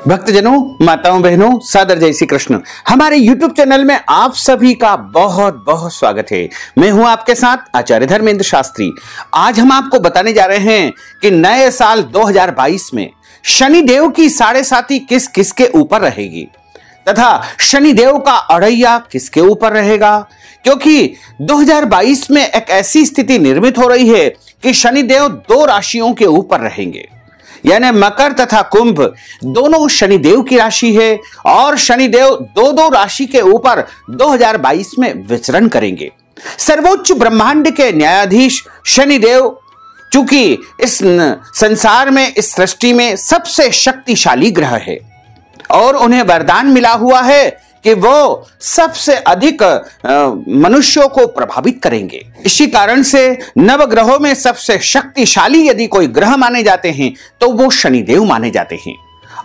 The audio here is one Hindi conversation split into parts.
भक्तजनों, माताओं, बहनों, सादर जय श्री कृष्ण। हमारे YouTube चैनल में आप सभी का बहुत बहुत स्वागत है। मैं हूं आपके साथ आचार्य धर्मेंद्र शास्त्री। आज हम आपको बताने जा रहे हैं कि नए साल 2022 में शनिदेव की साढ़े साती किस किस के ऊपर रहेगी तथा शनिदेव का अड़ैया किसके ऊपर रहेगा, क्योंकि 2022 में एक ऐसी स्थिति निर्मित हो रही है कि शनिदेव दो राशियों के ऊपर रहेंगे, यानी मकर तथा कुंभ दोनों शनिदेव की राशि है और शनिदेव दो दो राशि के ऊपर 2022 में विचरण करेंगे। सर्वोच्च ब्रह्मांड के न्यायाधीश शनिदेव चूंकि इस संसार में, इस सृष्टि में सबसे शक्तिशाली ग्रह है और उन्हें वरदान मिला हुआ है कि वो सबसे अधिक मनुष्यों को प्रभावित करेंगे। इसी कारण से नवग्रहों में सबसे शक्तिशाली यदि कोई ग्रह माने जाते हैं तो वो शनिदेव माने जाते हैं।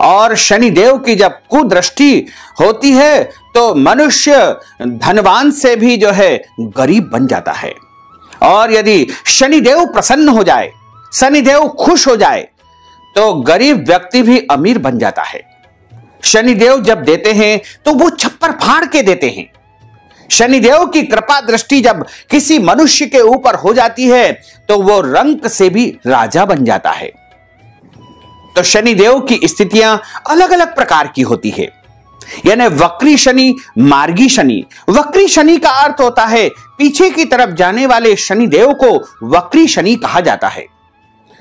और शनिदेव की जब कुदृष्टि होती है तो मनुष्य धनवान से भी जो है गरीब बन जाता है। और यदि शनिदेव प्रसन्न हो जाए, शनिदेव खुश हो जाए, तो गरीब व्यक्ति भी अमीर बन जाता है। शनिदेव जब देते हैं तो वो छप्पर फाड़ के देते हैं। शनिदेव की कृपा दृष्टि जब किसी मनुष्य के ऊपर हो जाती है तो वो रंक से भी राजा बन जाता है। तो शनिदेव की स्थितियां अलग अलग प्रकार की होती है, यानी वक्री शनि, मार्गी शनि। वक्री शनि का अर्थ होता है पीछे की तरफ जाने वाले शनिदेव को वक्री शनि कहा जाता है।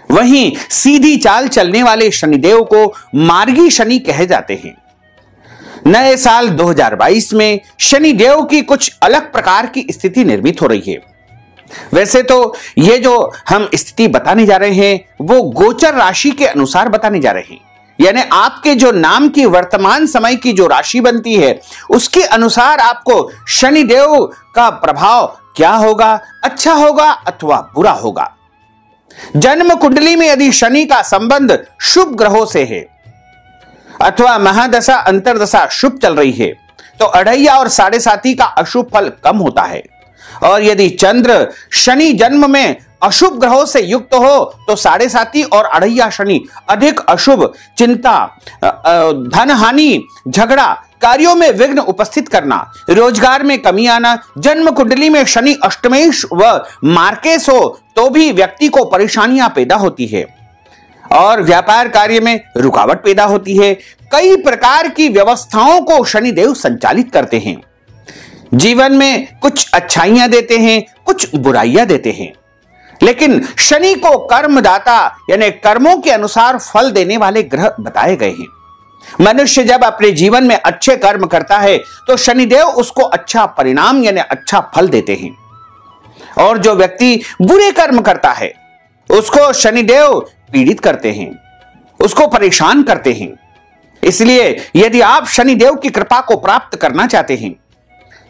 वहीं सीधी चाल चलने वाले शनिदेव को मार्गी शनि कहे जाते हैं। नए साल 2022 में शनिदेव की कुछ अलग प्रकार की स्थिति निर्मित हो रही है। वैसे तो ये जो हम स्थिति बताने जा रहे हैं वो गोचर राशि के अनुसार बताने जा रहे हैं, यानी आपके जो नाम की वर्तमान समय की जो राशि बनती है उसके अनुसार आपको शनिदेव का प्रभाव क्या होगा, अच्छा होगा अथवा बुरा होगा। जन्म कुंडली में यदि शनि का संबंध शुभ ग्रहों से है अथवा महादशा अंतरदशा शुभ चल रही है तो अड़ैया और साढ़े साती का अशुभ फल कम होता है। और यदि चंद्र शनि जन्म में अशुभ ग्रहों से युक्त हो तो साढ़े साती और अड़ैया शनि अधिक अशुभ, चिंता, धन हानि, झगड़ा, कार्यों में विघ्न उपस्थित करना, रोजगार में कमी आना। जन्म कुंडली में शनि अष्टमेश व मार्केश हो तो भी व्यक्ति को परेशानियां पैदा होती है और व्यापार कार्य में रुकावट पैदा होती है। कई प्रकार की व्यवस्थाओं को शनिदेव संचालित करते हैं। जीवन में कुछ अच्छाइयां देते हैं, कुछ बुराइयां देते हैं, लेकिन शनि को कर्मदाता यानी कर्मों के अनुसार फल देने वाले ग्रह बताए गए हैं। मनुष्य जब अपने जीवन में अच्छे कर्म करता है तो शनिदेव उसको अच्छा परिणाम यानी अच्छा फल देते हैं, और जो व्यक्ति बुरे कर्म करता है उसको शनिदेव पीड़ित करते हैं, उसको परेशान करते हैं। इसलिए यदि आप शनिदेव की कृपा को प्राप्त करना चाहते हैं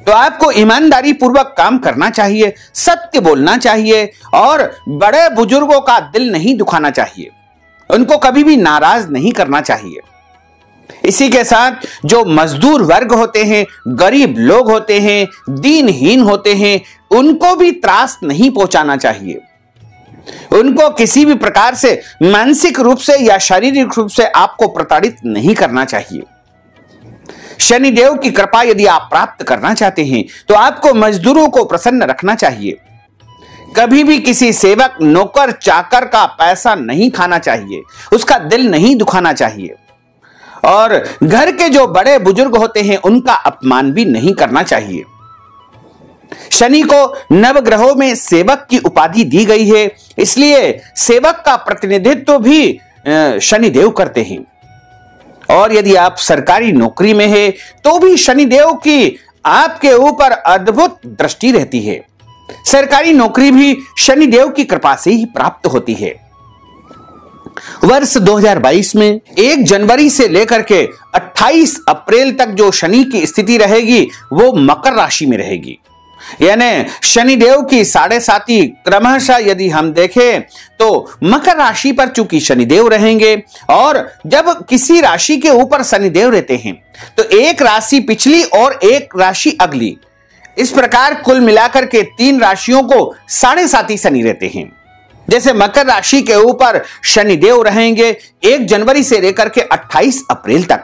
तो आपको ईमानदारी पूर्वक काम करना चाहिए, सत्य बोलना चाहिए और बड़े बुजुर्गों का दिल नहीं दुखाना चाहिए, उनको कभी भी नाराज नहीं करना चाहिए। इसी के साथ जो मजदूर वर्ग होते हैं, गरीब लोग होते हैं, दीनहीन होते हैं, उनको भी त्रास नहीं पहुंचाना चाहिए। उनको किसी भी प्रकार से मानसिक रूप से या शारीरिक रूप से आपको प्रताड़ित नहीं करना चाहिए। शनिदेव की कृपा यदि आप प्राप्त करना चाहते हैं तो आपको मजदूरों को प्रसन्न रखना चाहिए। कभी भी किसी सेवक, नौकर, चाकर का पैसा नहीं खाना चाहिए, उसका दिल नहीं दुखाना चाहिए। और घर के जो बड़े बुजुर्ग होते हैं उनका अपमान भी नहीं करना चाहिए। शनि को नवग्रहों में सेवक की उपाधि दी गई है, इसलिए सेवक का प्रतिनिधित्व भी शनिदेव करते हैं। और यदि आप सरकारी नौकरी में हैं तो भी शनिदेव की आपके ऊपर अद्भुत दृष्टि रहती है। सरकारी नौकरी भी शनिदेव की कृपा से ही प्राप्त होती है। वर्ष 2022 में 1 जनवरी से लेकर के 28 अप्रैल तक जो शनि की स्थिति रहेगी वो मकर राशि में रहेगी, यानी शनिदेव की साढ़े साती क्रमशः यदि हम देखें तो मकर राशि पर चूंकि शनिदेव रहेंगे, और जब किसी राशि के ऊपर शनिदेव रहते हैं तो एक राशि पिछली और एक राशि अगली, इस प्रकार कुल मिलाकर के 3 राशियों को साढ़े साती शनि रहते हैं। जैसे मकर राशि के ऊपर शनिदेव रहेंगे 1 जनवरी से लेकर के 28 अप्रैल तक,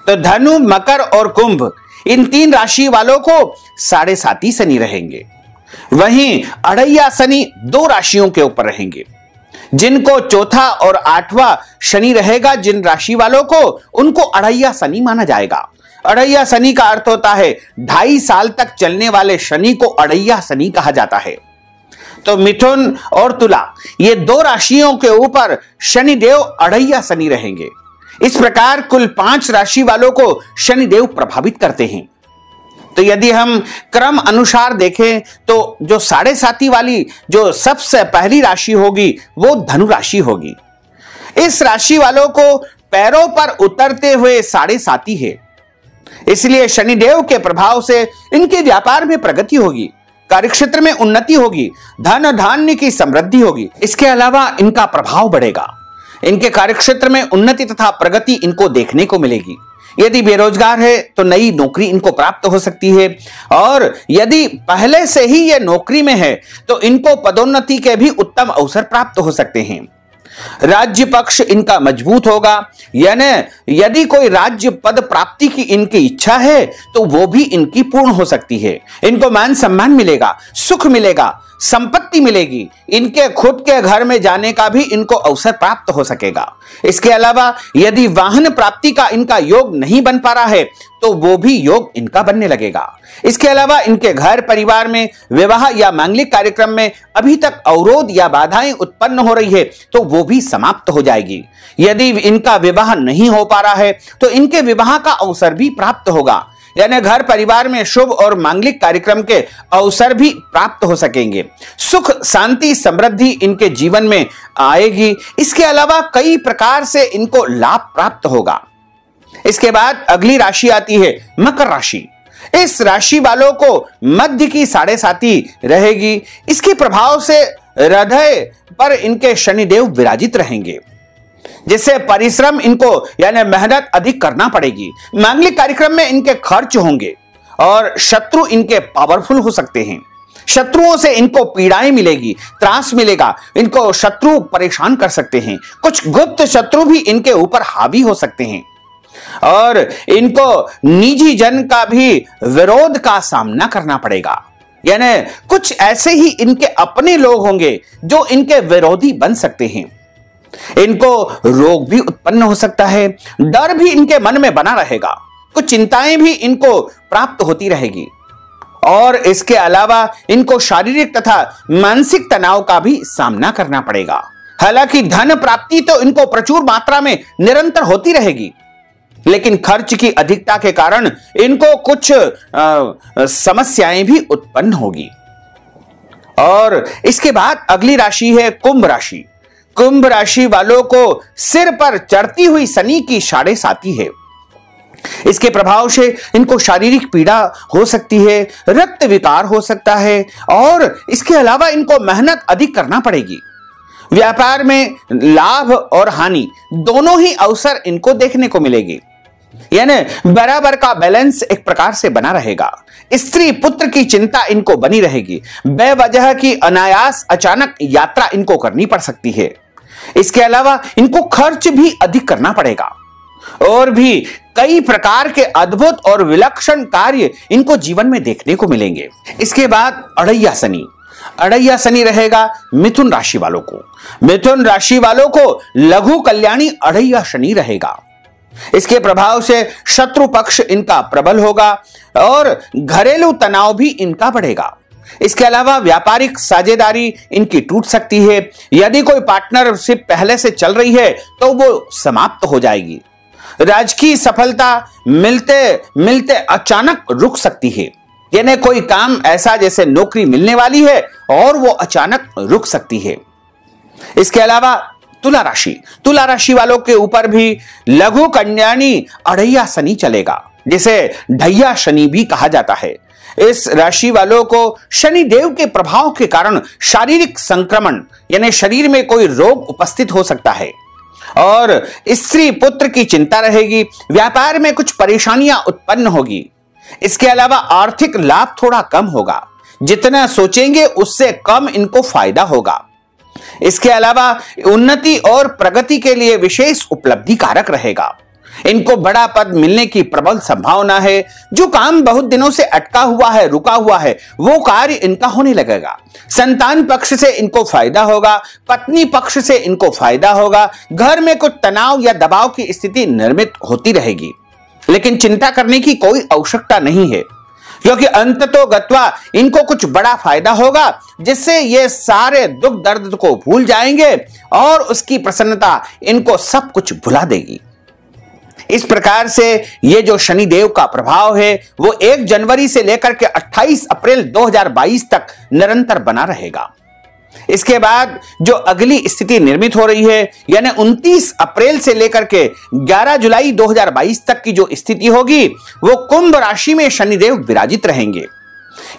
तो धनु, मकर और कुंभ इन 3 राशि वालों को 7.5 शनि रहेंगे। वहीं अढ़ैया शनि 2 राशियों के ऊपर रहेंगे, जिनको चौथा और 8वां शनि रहेगा। जिन राशि वालों को, उनको अढ़ैया शनि माना जाएगा। अढ़ैया शनि का अर्थ होता है 2.5 साल तक चलने वाले शनि को अढ़ैया शनि कहा जाता है। तो मिथुन और तुला ये 2 राशियों के ऊपर शनिदेव अढ़ैया शनि रहेंगे। इस प्रकार कुल 5 राशि वालों को शनिदेव प्रभावित करते हैं। तो यदि हम क्रम अनुसार देखें तो जो 7.5 वाली जो सबसे पहली राशि होगी वो धनु राशि होगी। इस राशि वालों को पैरों पर उतरते हुए 7.5 है, इसलिए शनिदेव के प्रभाव से इनके व्यापार में प्रगति होगी, कार्यक्षेत्र में उन्नति होगी, धन धान्य की समृद्धि होगी। इसके अलावा इनका प्रभाव बढ़ेगा, इनके कार्यक्षेत्र में उन्नति तथा प्रगति इनको देखने को मिलेगी। यदि बेरोजगार है तो नई नौकरी इनको प्राप्त हो सकती है, और यदि पहले से ही ये नौकरी में है तो इनको पदोन्नति के भी उत्तम अवसर प्राप्त हो सकते हैं। राज्य पक्ष इनका मजबूत होगा, यानी यदि कोई राज्य पद प्राप्ति की इनकी इच्छा है तो वो भी इनकी पूर्ण हो सकती है। इनको मान सम्मान मिलेगा, सुख मिलेगा, संपत्ति मिलेगी, इनके खुद के घर में जाने का भी इनको अवसर प्राप्त हो सकेगा। इसके अलावा यदि वाहन प्राप्ति का इनका योग नहीं बन पा रहा है तो वो भी योग इनका बनने लगेगा। इसके अलावा इनके घर परिवार में विवाह या मांगलिक कार्यक्रम में अभी तक अवरोध या बाधाएं उत्पन्न हो रही है तो वो भी समाप्त हो जाएगी। यदि इनका विवाह नहीं हो पा रहा है तो इनके विवाह का अवसर भी प्राप्त होगा, यानी घर परिवार में शुभ और मांगलिक कार्यक्रम के अवसर भी प्राप्त हो सकेंगे। सुख, शांति, समृद्धि इनके जीवन में आएगी। इसके अलावा कई प्रकार से इनको लाभ प्राप्त होगा। इसके बाद अगली राशि आती है मकर राशि। इस राशि वालों को मध्य की 7.5 रहेगी। इसके प्रभाव से हृदय पर इनके शनिदेव विराजित रहेंगे, जिससे परिश्रम इनको यानी मेहनत अधिक करना पड़ेगी। मांगलिक कार्यक्रम में इनके खर्च होंगे और शत्रु इनके पावरफुल हो सकते हैं। शत्रुओं से इनको पीड़ाएं मिलेगी, त्रास मिलेगा, इनको शत्रु परेशान कर सकते हैं। कुछ गुप्त शत्रु भी इनके ऊपर हावी हो सकते हैं और इनको निजी जन का भी विरोध का सामना करना पड़ेगा, यानी कुछ ऐसे ही इनके अपने लोग होंगे जो इनके विरोधी बन सकते हैं। इनको रोग भी उत्पन्न हो सकता है, डर भी इनके मन में बना रहेगा, कुछ चिंताएं भी इनको प्राप्त होती रहेगी और इसके अलावा इनको शारीरिक तथा मानसिक तनाव का भी सामना करना पड़ेगा। हालांकि धन प्राप्ति तो इनको प्रचुर मात्रा में निरंतर होती रहेगी, लेकिन खर्च की अधिकता के कारण इनको कुछ समस्याएं भी उत्पन्न होगी। और इसके बाद अगली राशि है कुंभ राशि। कुंभ राशि वालों को सिर पर चढ़ती हुई शनि की 7.5 है। इसके प्रभाव से इनको शारीरिक पीड़ा हो सकती है, रक्त विकार हो सकता है और इसके अलावा इनको मेहनत अधिक करना पड़ेगी। व्यापार में लाभ और हानि दोनों ही अवसर इनको देखने को मिलेगी, यानी बराबर का बैलेंस एक प्रकार से बना रहेगा। स्त्री पुत्र की चिंता इनको बनी रहेगी। बेवजह की अनायास अचानक यात्रा इनको करनी पड़ सकती है। इसके अलावा इनको खर्च भी अधिक करना पड़ेगा और भी कई प्रकार के अद्भुत और विलक्षण कार्य इनको जीवन में देखने को मिलेंगे। इसके बाद अढ़ैया शनि। अढ़ैया शनि रहेगा मिथुन राशि वालों को। मिथुन राशि वालों को लघु कल्याणी अढ़ैया शनि रहेगा। इसके प्रभाव से शत्रु पक्ष इनका प्रबल होगा और घरेलू तनाव भी इनका बढ़ेगा। इसके अलावा व्यापारिक साझेदारी इनकी टूट सकती है। यदि कोई पार्टनरशिप पहले से चल रही है तो वो समाप्त हो जाएगी। राजकीय सफलता मिलते मिलते अचानक रुक सकती है, यानी कोई काम ऐसा जैसे नौकरी मिलने वाली है और वो अचानक रुक सकती है। इसके अलावा तुला राशि। तुला राशि वालों के ऊपर भी लघु कल्याणी अढ़ैया शनि चलेगा, जिसे ढैया शनि भी कहा जाता है। इस राशि वालों को शनि देव के प्रभाव के कारण शारीरिक संक्रमण यानी शरीर में कोई रोग उपस्थित हो सकता है और स्त्री पुत्र की चिंता रहेगी। व्यापार में कुछ परेशानियां उत्पन्न होगी। इसके अलावा आर्थिक लाभ थोड़ा कम होगा, जितना सोचेंगे उससे कम इनको फायदा होगा। इसके अलावा उन्नति और प्रगति के लिए विशेष उपलब्धि कारक रहेगा। इनको बड़ा पद मिलने की प्रबल संभावना है। जो काम बहुत दिनों से अटका हुआ है, रुका हुआ है, वो कार्य इनका होने लगेगा। संतान पक्ष से इनको फायदा होगा, पत्नी पक्ष से इनको फायदा होगा। घर में कुछ तनाव या दबाव की स्थिति निर्मित होती रहेगी, लेकिन चिंता करने की कोई आवश्यकता नहीं है, क्योंकि अंततोगत्वा इनको कुछ बड़ा फायदा होगा, जिससे ये सारे दुख दर्द को भूल जाएंगे और उसकी प्रसन्नता इनको सब कुछ भुला देगी। इस प्रकार से ये जो शनिदेव का प्रभाव है वो 1 जनवरी से लेकर के 28 अप्रैल 2022 तक निरंतर बना रहेगा। इसके बाद जो अगली स्थिति निर्मित हो रही है, यानी 29 अप्रैल से लेकर के 11 जुलाई 2022 तक की जो स्थिति होगी, वो कुंभ राशि में शनिदेव विराजित रहेंगे।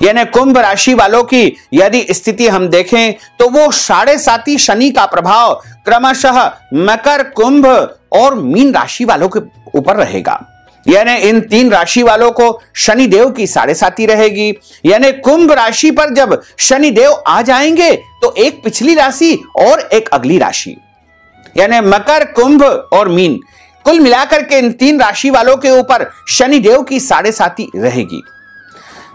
यानी कुंभ राशि वालों की यदि स्थिति हम देखें तो वो 7.5 शनि का प्रभाव क्रमशः मकर, कुंभ और मीन राशि वालों के ऊपर रहेगा। यानी इन 3 राशि वालों को शनिदेव की 7.5 रहेगी। यानी कुंभ राशि पर जब शनिदेव आ जाएंगे तो एक पिछली राशि और एक अगली राशि, यानी मकर, कुंभ और मीन, कुल मिलाकर के इन 3 राशि वालों के ऊपर शनिदेव की 7.5 रहेगी।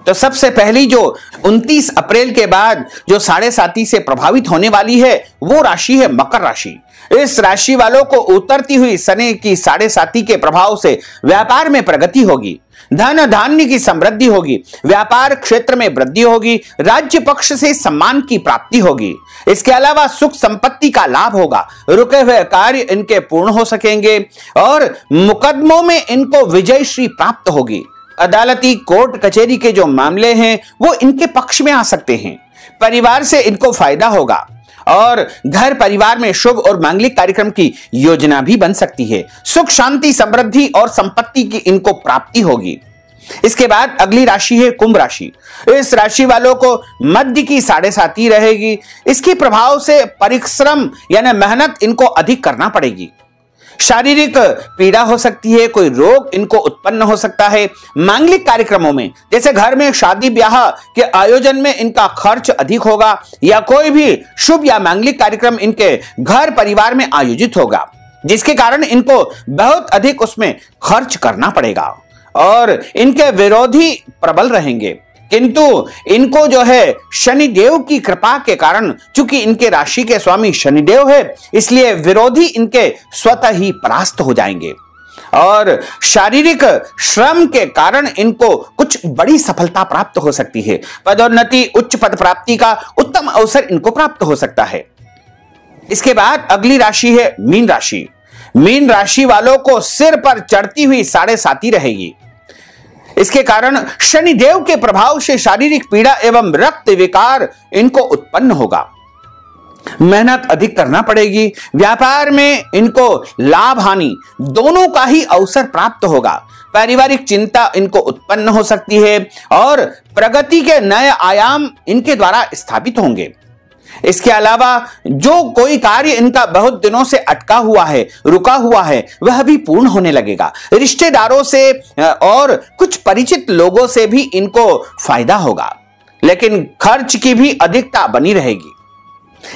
तो सबसे पहली जो 29 अप्रैल के बाद जो 7.5 से प्रभावित होने वाली है वो राशि है मकर राशि। इस राशि वालों को उतरती हुई शनि की 7.5 के प्रभाव से व्यापार में प्रगति होगी, धन धान्य की समृद्धि होगी, व्यापार क्षेत्र में वृद्धि होगी, राज्य पक्ष से सम्मान की प्राप्ति होगी। इसके अलावा सुख संपत्ति का लाभ होगा, रुके हुए कार्य इनके पूर्ण हो सकेंगे और मुकदमों में इनको विजय श्री प्राप्त होगी। अदालती कोर्ट कचहरी के जो मामले हैं वो इनके पक्ष में आ सकते हैं। परिवार से इनको फायदा होगा और घर परिवार में शुभ और मांगलिक कार्यक्रम की योजना भी बन सकती है। सुख शांति समृद्धि और संपत्ति की इनको प्राप्ति होगी। इसके बाद अगली राशि है कुंभ राशि। इस राशि वालों को मध्य की 7.5 रहेगी। इसके प्रभाव से परिश्रम यानी मेहनत इनको अधिक करना पड़ेगी। शारीरिक पीड़ा हो सकती है, कोई रोग इनको उत्पन्न हो सकता है। मांगलिक कार्यक्रमों में जैसे घर में शादी ब्याह के आयोजन में इनका खर्च अधिक होगा, या कोई भी शुभ या मांगलिक कार्यक्रम इनके घर परिवार में आयोजित होगा, जिसके कारण इनको बहुत अधिक उसमें खर्च करना पड़ेगा और इनके विरोधी प्रबल रहेंगे। किंतु इनको जो है शनिदेव की कृपा के कारण, चूंकि इनके राशि के स्वामी शनिदेव है, इसलिए विरोधी इनके स्वतः ही परास्त हो जाएंगे और शारीरिक श्रम के कारण इनको कुछ बड़ी सफलता प्राप्त हो सकती है। पदोन्नति, उच्च पद प्राप्ति का उत्तम अवसर इनको प्राप्त हो सकता है। इसके बाद अगली राशि है मीन राशि। मीन राशि वालों को सिर पर चढ़ती हुई 7.5 रहेगी। इसके कारण शनिदेव के प्रभाव से शारीरिक पीड़ा एवं रक्त विकार इनको उत्पन्न होगा। मेहनत अधिक करना पड़ेगी। व्यापार में इनको लाभ हानि दोनों का ही अवसर प्राप्त होगा। पारिवारिक चिंता इनको उत्पन्न हो सकती है और प्रगति के नए आयाम इनके द्वारा स्थापित होंगे। इसके अलावा जो कोई कार्य इनका बहुत दिनों से अटका हुआ है, रुका हुआ है, वह भी पूर्ण होने लगेगा। रिश्तेदारों से और कुछ परिचित लोगों से भी इनको फायदा होगा, लेकिन खर्च की भी अधिकता बनी रहेगी।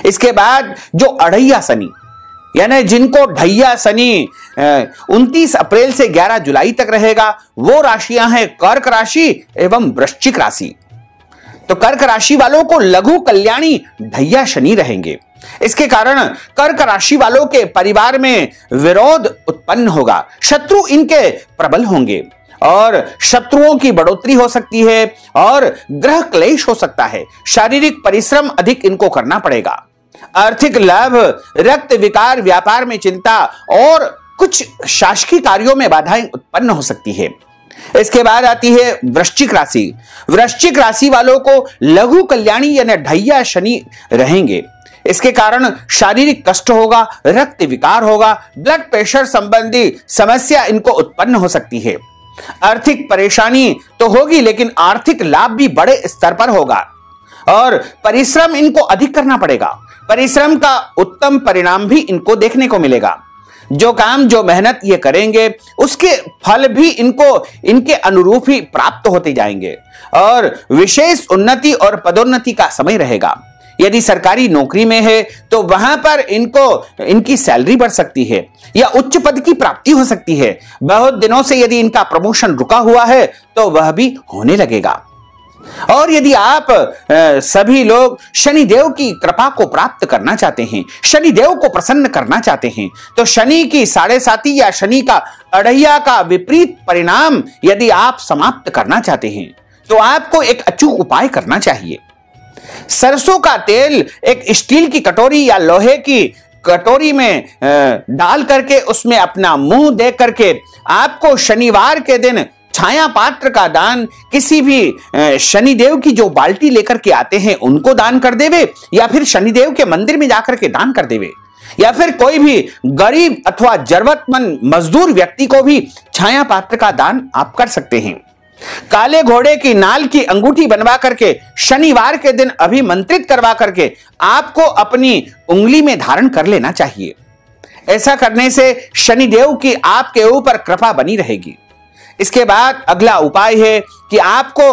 इसके बाद जो अढ़ैया शनि, यानी जिनको ढैया शनि 29 अप्रैल से 11 जुलाई तक रहेगा, वो राशियां हैं कर्क राशि एवं वृश्चिक राशि। तो कर्क राशि वालों को लघु कल्याणी ढैया शनि रहेंगे। इसके कारण कर्क राशि वालों के परिवार में विरोध उत्पन्न होगा, शत्रु इनके प्रबल होंगे और शत्रुओं की बढ़ोतरी हो सकती है और ग्रह क्लेश हो सकता है। शारीरिक परिश्रम अधिक इनको करना पड़ेगा। आर्थिक लाभ, रक्त विकार, व्यापार में चिंता और कुछ शासकीय कार्यों में बाधाएं उत्पन्न हो सकती है। इसके बाद आती है वृश्चिक राशि। वृश्चिक राशि वालों को लघु कल्याणी यानी ढैया शनि रहेंगे। इसके कारण शारीरिक कष्ट होगा, रक्त विकार होगा, ब्लड प्रेशर संबंधी समस्या इनको उत्पन्न हो सकती है। आर्थिक परेशानी तो होगी, लेकिन आर्थिक लाभ भी बड़े स्तर पर होगा और परिश्रम इनको अधिक करना पड़ेगा। परिश्रम का उत्तम परिणाम भी इनको देखने को मिलेगा। जो काम, जो मेहनत ये करेंगे, उसके फल भी इनको इनके अनुरूप ही प्राप्त होते जाएंगे और विशेष उन्नति और पदोन्नति का समय रहेगा। यदि सरकारी नौकरी में है तो वहां पर इनकी सैलरी बढ़ सकती है या उच्च पद की प्राप्ति हो सकती है। बहुत दिनों से यदि इनका प्रमोशन रुका हुआ है तो वह भी होने लगेगा। और यदि आप सभी लोग शनिदेव की कृपा को प्राप्त करना चाहते हैं, शनिदेव को प्रसन्न करना चाहते हैं, तो शनि की 7.5 या शनि का अढ़ैया का विपरीत परिणाम यदि आप समाप्त करना चाहते हैं तो आपको एक अचूक उपाय करना चाहिए। सरसों का तेल एक स्टील की कटोरी या लोहे की कटोरी में डाल करके उसमें अपना मुंह दे करके आपको शनिवार के दिन छाया पात्र का दान किसी भी शनिदेव की जो बाल्टी लेकर के आते हैं उनको दान कर देवे, या फिर शनिदेव के मंदिर में जाकर के दान कर देवे, या फिर कोई भी गरीब अथवा जरूरतमंद मजदूर व्यक्ति को भी छाया पात्र का दान आप कर सकते हैं। काले घोड़े की नाल की अंगूठी बनवा करके शनिवार के दिन अभिमंत्रित करवा करके आपको अपनी उंगली में धारण कर लेना चाहिए। ऐसा करने से शनिदेव की आपके ऊपर कृपा बनी रहेगी। इसके बाद अगला उपाय है कि आपको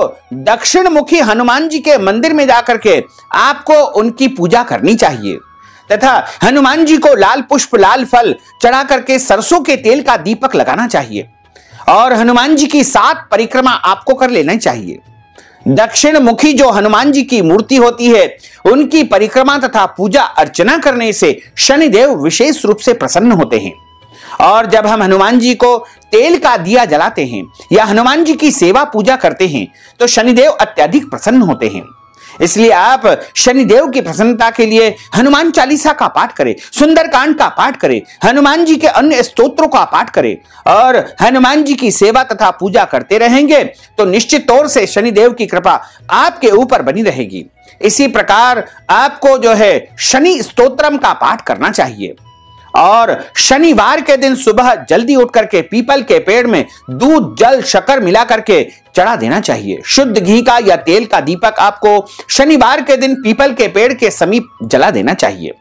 दक्षिण मुखी हनुमान जी के मंदिर में जाकर के आपको उनकी पूजा करनी चाहिए तथा हनुमान जी को लाल पुष्प लाल फल चढ़ा करके सरसों के तेल का दीपक लगाना चाहिए और हनुमान जी की 7 परिक्रमा आपको कर लेना चाहिए। दक्षिण मुखी जो हनुमान जी की मूर्ति होती है उनकी परिक्रमा तथा पूजा अर्चना करने से शनिदेव विशेष रूप से प्रसन्न होते हैं। और जब हम हनुमान जी को तेल का दिया जलाते हैं या हनुमान जी की सेवा पूजा करते हैं तो शनिदेव अत्यधिक प्रसन्न होते हैं। इसलिए आप शनिदेव की प्रसन्नता के लिए हनुमान चालीसा का पाठ करें, सुंदरकांड का पाठ करें, हनुमान जी के अन्य स्तोत्रों का पाठ करें और हनुमान जी की सेवा तथा पूजा करते रहेंगे तो निश्चित तौर से शनिदेव की कृपा आपके ऊपर बनी रहेगी। इसी प्रकार आपको जो है शनि स्तोत्रम का पाठ करना चाहिए और शनिवार के दिन सुबह जल्दी उठ करके पीपल के पेड़ में दूध जल शक्कर मिला करके चढ़ा देना चाहिए। शुद्ध घी का या तेल का दीपक आपको शनिवार के दिन पीपल के पेड़ के समीप जला देना चाहिए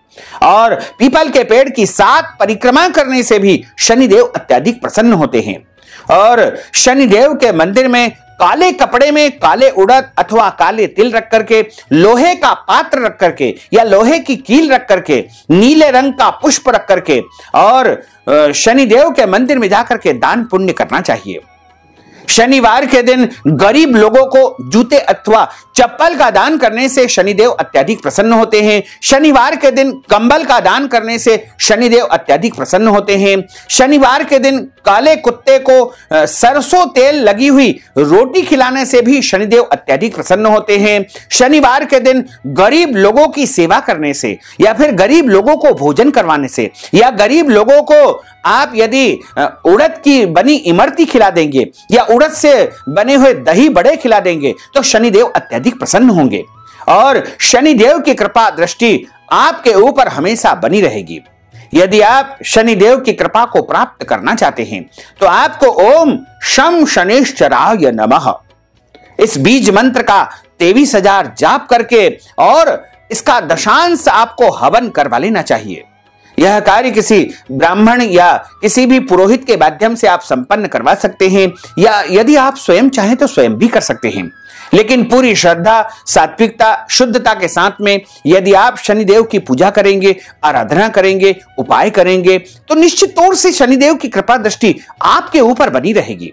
और पीपल के पेड़ की 7 परिक्रमा करने से भी शनिदेव अत्यधिक प्रसन्न होते हैं। और शनिदेव के मंदिर में काले कपड़े में काले उड़द अथवा काले तिल रख करके, लोहे का पात्र रख करके या लोहे की कील रख करके, नीले रंग का पुष्प रख करके और शनिदेव के मंदिर में जाकर के दान पुण्य करना चाहिए। शनिवार के दिन गरीब लोगों को जूते अथवा चप्पल का दान करने से शनिदेव अत्यधिक प्रसन्न होते हैं। शनिवार के दिन कंबल का दान करने से शनिदेव अत्यधिक प्रसन्न होते हैं। शनिवार के दिन काले कुत्ते को सरसों तेल लगी हुई रोटी खिलाने से भी शनिदेव अत्यधिक प्रसन्न होते हैं। शनिवार के दिन गरीब लोगों की सेवा करने से या फिर गरीब लोगों को भोजन करवाने से या गरीब लोगों को आप यदि उड़द की बनी इमरती खिला देंगे या उड़द से बने हुए दही बड़े खिला देंगे तो शनिदेव अत्यधिक प्रसन्न होंगे और शनिदेव की कृपा दृष्टि आपके ऊपर हमेशा बनी रहेगी। यदि आप शनिदेव की कृपा को प्राप्त करना चाहते हैं तो आपको ओम शम शनेश्चराय नमः इस बीज मंत्र का 23,000 जाप करके और इसका दशांश आपको हवन करवा लेना चाहिए। यह कार्य किसी ब्राह्मण या किसी भी पुरोहित के माध्यम से आप संपन्न करवा सकते हैं या यदि आप स्वयं चाहें तो स्वयं भी कर सकते हैं, लेकिन पूरी श्रद्धा, सात्विकता, शुद्धता के साथ में यदि आप शनिदेव की पूजा करेंगे, आराधना करेंगे, उपाय करेंगे तो निश्चित तौर से शनिदेव की कृपा दृष्टि आपके ऊपर बनी रहेगी।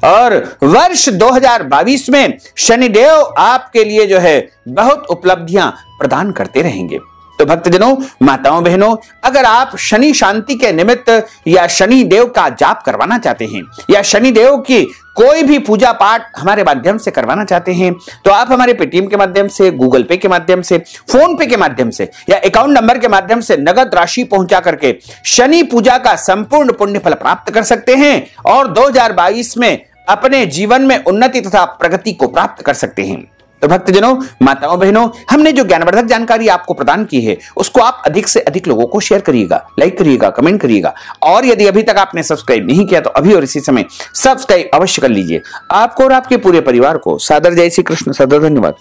और वर्ष 2022 में शनिदेव आपके लिए जो है बहुत उपलब्धियां प्रदान करते रहेंगे। तो भक्तजनों, माताओं, बहनों, अगर आप शनि शांति के निमित्त या शनि देव का जाप करवाना चाहते हैं या शनि देव की कोई भी पूजा पाठ हमारे माध्यम से करवाना चाहते हैं तो आप हमारे पेटीएम के माध्यम से, गूगल पे के माध्यम से, फोन पे के माध्यम से या अकाउंट नंबर के माध्यम से नगद राशि पहुंचा करके शनि पूजा का संपूर्ण पुण्य फल प्राप्त कर सकते हैं और 2022 में अपने जीवन में उन्नति तथा प्रगति को प्राप्त कर सकते हैं। तो भक्तजनों, माताओं, बहनों, हमने जो ज्ञानवर्धक जानकारी आपको प्रदान की है उसको आप अधिक से अधिक लोगों को शेयर करिएगा, लाइक करिएगा, कमेंट करिएगा और यदि अभी तक आपने सब्सक्राइब नहीं किया तो अभी और इसी समय सब्सक्राइब अवश्य कर लीजिए। आपको और आपके पूरे परिवार को सादर जय श्री कृष्ण, सादर धन्यवाद।